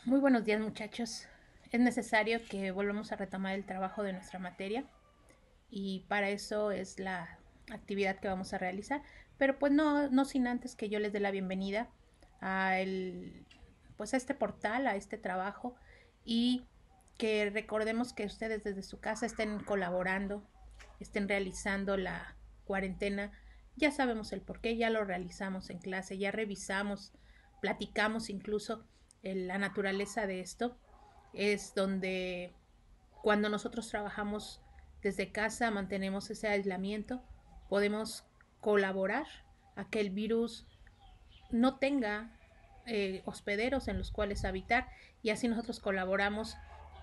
Muy buenos días, muchachos. Es necesario que volvamos a retomar el trabajo de nuestra materia y para eso es la actividad que vamos a realizar. Pero pues no sin antes que yo les dé la bienvenida a pues a este portal, a este trabajo y que recordemos que ustedes desde su casa estén colaborando, estén realizando la cuarentena. Ya sabemos el por qué, ya lo realizamos en clase, ya revisamos, platicamos incluso la naturaleza de esto. Es donde cuando nosotros trabajamos desde casa, mantenemos ese aislamiento, podemos colaborar a que el virus no tenga hospederos en los cuales habitar y así nosotros colaboramos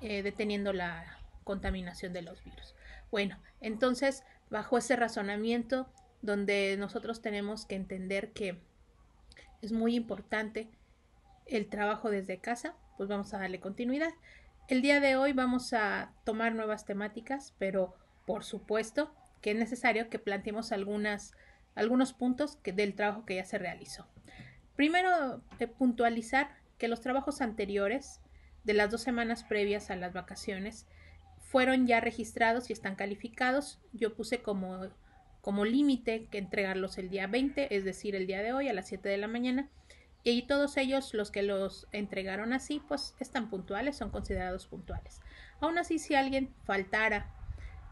deteniendo la contaminación de los virus. Bueno, entonces, bajo ese razonamiento, donde nosotros tenemos que entender que es muy importante el trabajo desde casa, pues vamos a darle continuidad. El día de hoy vamos a tomar nuevas temáticas, pero por supuesto que es necesario que planteemos algunos puntos del trabajo que ya se realizó. Primero, puntualizar que los trabajos anteriores de las 2 semanas previas a las vacaciones fueron ya registrados y están calificados. Yo puse como límite que entregarlos el día 20, es decir, el día de hoy a las 7 de la mañana. Y todos ellos, los que los entregaron así, pues están puntuales, son considerados puntuales. Aún así, si alguien faltara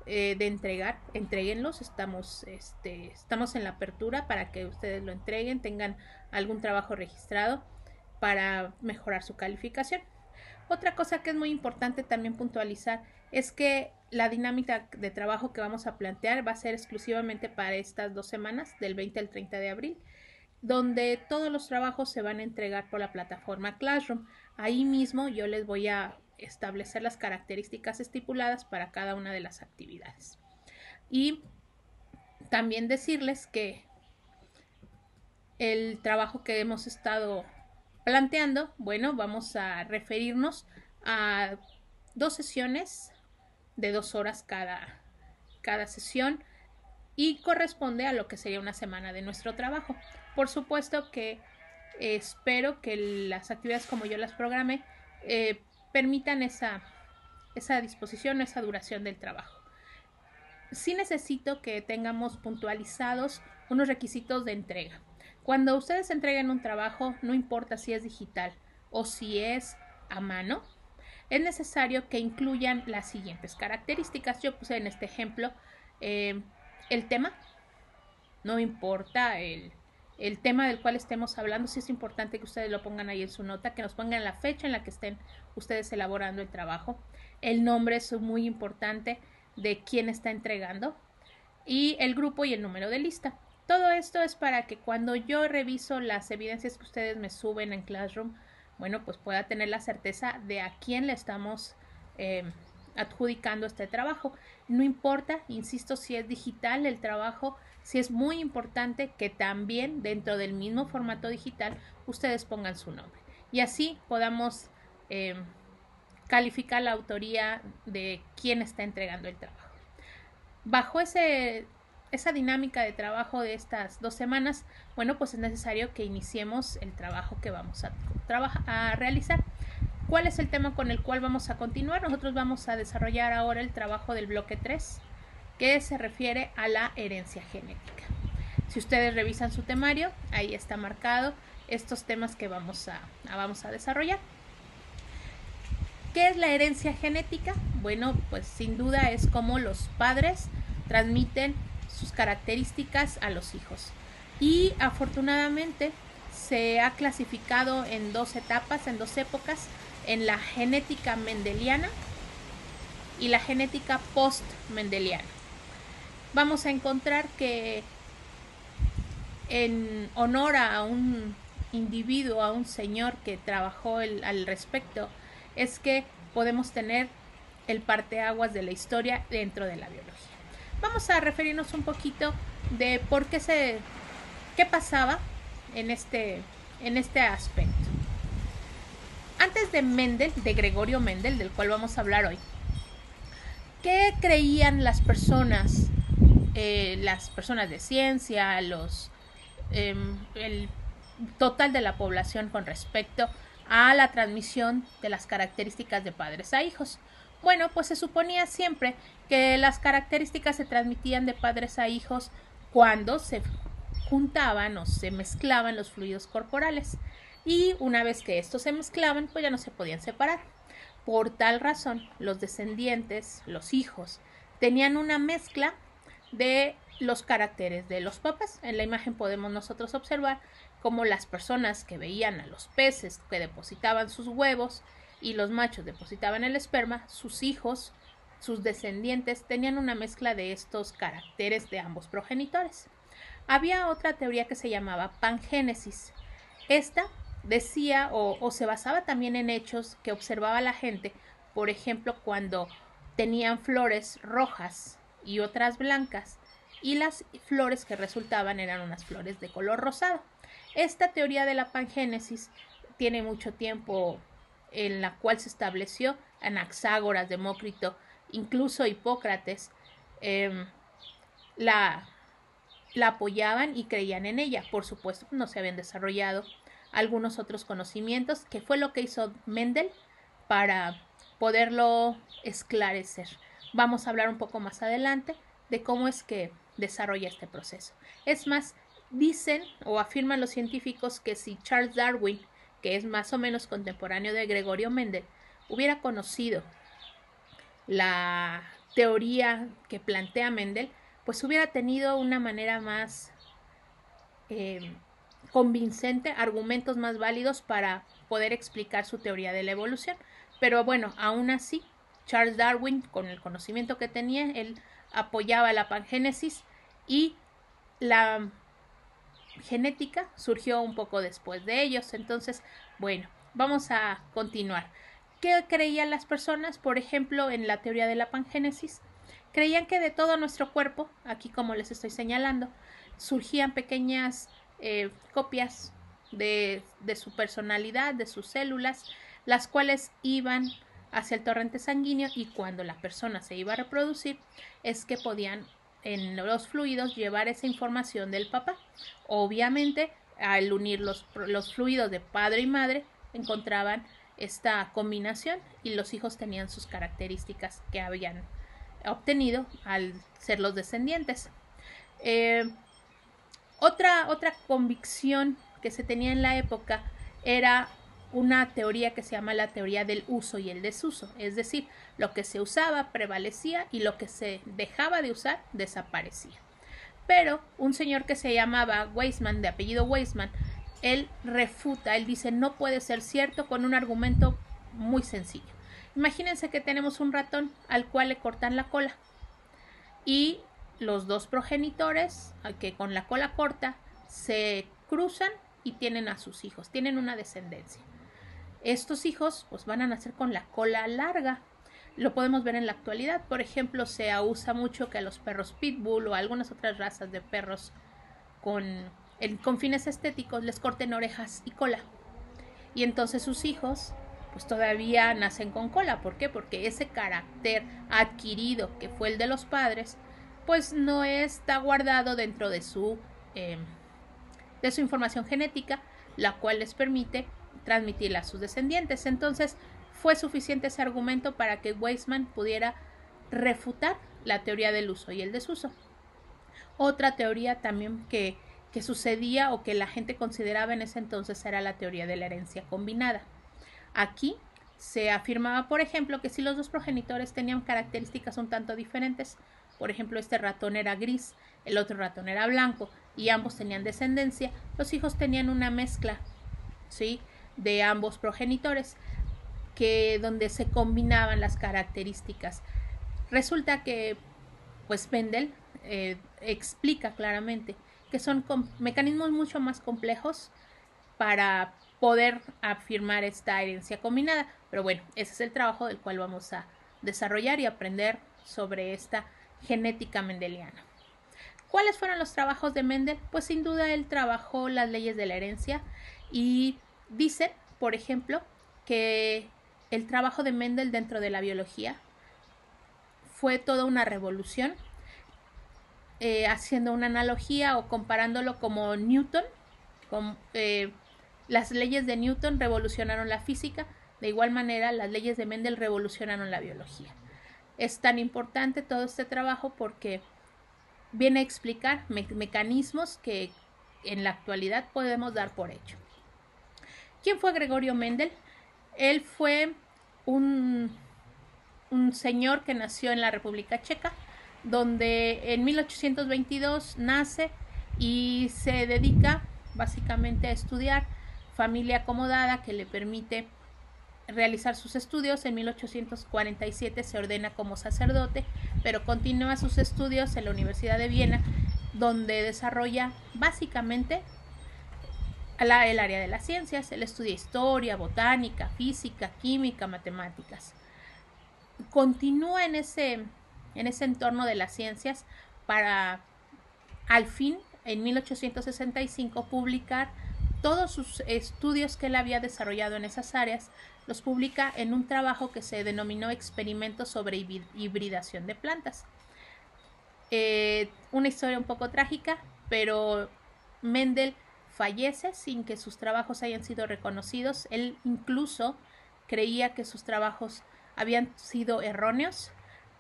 de entregar, entréguenlos. Estamos en la apertura para que ustedes lo entreguen, tengan algún trabajo registrado para mejorar su calificación. Otra cosa que es muy importante también puntualizar es que la dinámica de trabajo que vamos a plantear va a ser exclusivamente para estas 2 semanas, del 20 al 30 de abril, donde todos los trabajos se van a entregar por la plataforma Classroom. Ahí mismo yo les voy a establecer las características estipuladas para cada una de las actividades. Y también decirles que el trabajo que hemos estado planteando, bueno, vamos a referirnos a 2 sesiones de 2 horas cada sesión y corresponde a lo que sería una semana de nuestro trabajo. Por supuesto que espero que las actividades como yo las programé permitan esa disposición, esa duración del trabajo. Sí necesito que tengamos puntualizados unos requisitos de entrega. Cuando ustedes entreguen un trabajo, no importa si es digital o si es a mano, es necesario que incluyan las siguientes características. Yo puse en este ejemplo el tema, no importa el tema del cual estemos hablando, sí es importante que ustedes lo pongan ahí en su nota, que nos pongan la fecha en la que estén ustedes elaborando el trabajo. El nombre es muy importante de quién está entregando y el grupo y el número de lista. Todo esto es para que cuando yo reviso las evidencias que ustedes me suben en Classroom, bueno, pues pueda tener la certeza de a quién le estamos adjudicando este trabajo. No importa, insisto, si es digital el trabajo, sí es muy importante que también dentro del mismo formato digital ustedes pongan su nombre y así podamos calificar la autoría de quién está entregando el trabajo. Bajo esa dinámica de trabajo de estas 2 semanas, bueno, pues es necesario que iniciemos el trabajo que vamos a realizar. ¿Cuál es el tema con el cual vamos a continuar? Nosotros vamos a desarrollar ahora el trabajo del bloque 3, que se refiere a la herencia genética. Si ustedes revisan su temario, ahí está marcado estos temas que vamos a desarrollar. ¿Qué es la herencia genética? Bueno, pues sin duda es cómo los padres transmiten sus características a los hijos. Y afortunadamente se ha clasificado en 2 etapas, en 2 épocas, en la genética mendeliana y la genética post-mendeliana. Vamos a encontrar que en honor a un individuo, a un señor que trabajó al respecto, es que podemos tener el parteaguas de la historia dentro de la biología. Vamos a referirnos un poquito de qué pasaba en este aspecto. Antes de Mendel, de Gregorio Mendel, del cual vamos a hablar hoy, ¿qué creían las personas de ciencia, el total de la población con respecto a la transmisión de las características de padres a hijos. Bueno, pues se suponía siempre que las características se transmitían de padres a hijos cuando se juntaban o se mezclaban los fluidos corporales. Y una vez que estos se mezclaban, pues ya no se podían separar. Por tal razón, los descendientes, los hijos, tenían una mezcla de los caracteres de los papás. En la imagen podemos nosotros observar cómo las personas que veían a los peces que depositaban sus huevos y los machos depositaban el esperma, sus hijos, sus descendientes, tenían una mezcla de estos caracteres de ambos progenitores. Había otra teoría que se llamaba pangénesis. Esta decía o se basaba también en hechos que observaba la gente, por ejemplo, cuando tenían flores rojas y otras blancas, y las flores que resultaban eran unas flores de color rosado. Esta teoría de la pangénesis tiene mucho tiempo, en la cual se estableció Anaxágoras, Demócrito, incluso Hipócrates, la apoyaban y creían en ella. Por supuesto, no se habían desarrollado algunos otros conocimientos, que fue lo que hizo Mendel para poderlo esclarecer. Vamos a hablar un poco más adelante de cómo es que desarrolla este proceso. Es más, dicen o afirman los científicos que si Charles Darwin, que es más o menos contemporáneo de Gregorio Mendel, hubiera conocido la teoría que plantea Mendel, pues hubiera tenido una manera más convincente, argumentos más válidos para poder explicar su teoría de la evolución. Pero bueno, aún así, Charles Darwin, con el conocimiento que tenía, él apoyaba la pangénesis, y la genética surgió un poco después de ellos. Entonces, bueno, vamos a continuar. ¿Qué creían las personas? Por ejemplo, en la teoría de la pangénesis, creían que de todo nuestro cuerpo, aquí como les estoy señalando, surgían pequeñas copias de su personalidad, de sus células, las cuales iban hacia el torrente sanguíneo, y cuando la persona se iba a reproducir es que podían en los fluidos llevar esa información del papá. Obviamente, al unir los fluidos de padre y madre, encontraban esta combinación y los hijos tenían sus características que habían obtenido al ser los descendientes. Otra convicción que se tenía en la época era una teoría que se llama la teoría del uso y el desuso, es decir, lo que se usaba prevalecía y lo que se dejaba de usar desaparecía. Pero un señor que se llamaba Weismann, de apellido Weismann, él refuta, él dice no puede ser cierto, con un argumento muy sencillo. Imagínense que tenemos un ratón al cual le cortan la cola, y los dos progenitores que con la cola corta se cruzan y tienen a sus hijos, tienen una descendencia. Estos hijos pues van a nacer con la cola larga. Lo podemos ver en la actualidad. Por ejemplo, se usa mucho que a los perros pitbull o a algunas otras razas de perros con fines estéticos les corten orejas y cola. Y entonces sus hijos pues todavía nacen con cola. ¿Por qué? Porque ese carácter adquirido que fue el de los padres pues no está guardado dentro de su información genética, la cual les permite transmitirla a sus descendientes. Entonces fue suficiente ese argumento para que Weismann pudiera refutar la teoría del uso y el desuso. Otra teoría también que sucedía o que la gente consideraba en ese entonces era la teoría de la herencia combinada. Aquí se afirmaba, por ejemplo, que si los dos progenitores tenían características un tanto diferentes, por ejemplo, este ratón era gris, el otro ratón era blanco, y ambos tenían descendencia, los hijos tenían una mezcla, ¿sí?, de ambos progenitores, donde se combinaban las características. Resulta que pues Mendel explica claramente que son mecanismos mucho más complejos para poder afirmar esta herencia combinada. Pero bueno, ese es el trabajo del cual vamos a desarrollar y aprender sobre esta genética mendeliana. ¿Cuáles fueron los trabajos de Mendel? Pues sin duda él trabajó las leyes de la herencia, y dice, por ejemplo, que el trabajo de Mendel dentro de la biología fue toda una revolución, haciendo una analogía o comparándolo como Newton Las leyes de Newton revolucionaron la física, de igual manera las leyes de Mendel revolucionaron la biología. Es tan importante todo este trabajo porque viene a explicar mecanismos que en la actualidad podemos dar por hecho. ¿Quién fue Gregorio Mendel? Él fue un señor que nació en la República Checa, donde en 1822 nace y se dedica básicamente a estudiar, familia acomodada que le permite realizar sus estudios. En 1847 se ordena como sacerdote, pero continúa sus estudios en la Universidad de Viena, donde desarrolla básicamente el área de las ciencias. Él estudia historia, botánica, física, química, matemáticas. Continúa en ese entorno de las ciencias para al fin, en 1865, publicar todos sus estudios que él había desarrollado en esas áreas. Los publica en un trabajo que se denominó Experimentos sobre hibridación de plantas. Una historia un poco trágica, pero Mendel fallece sin que sus trabajos hayan sido reconocidos. Él incluso creía que sus trabajos habían sido erróneos,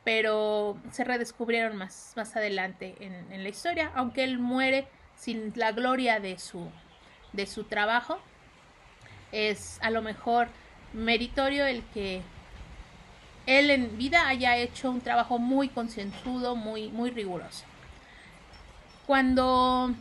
pero se redescubrieron más adelante en la historia, aunque él muere sin la gloria de su trabajo. Es a lo mejor meritorio el que él en vida haya hecho un trabajo muy concienzudo, muy riguroso. Cuando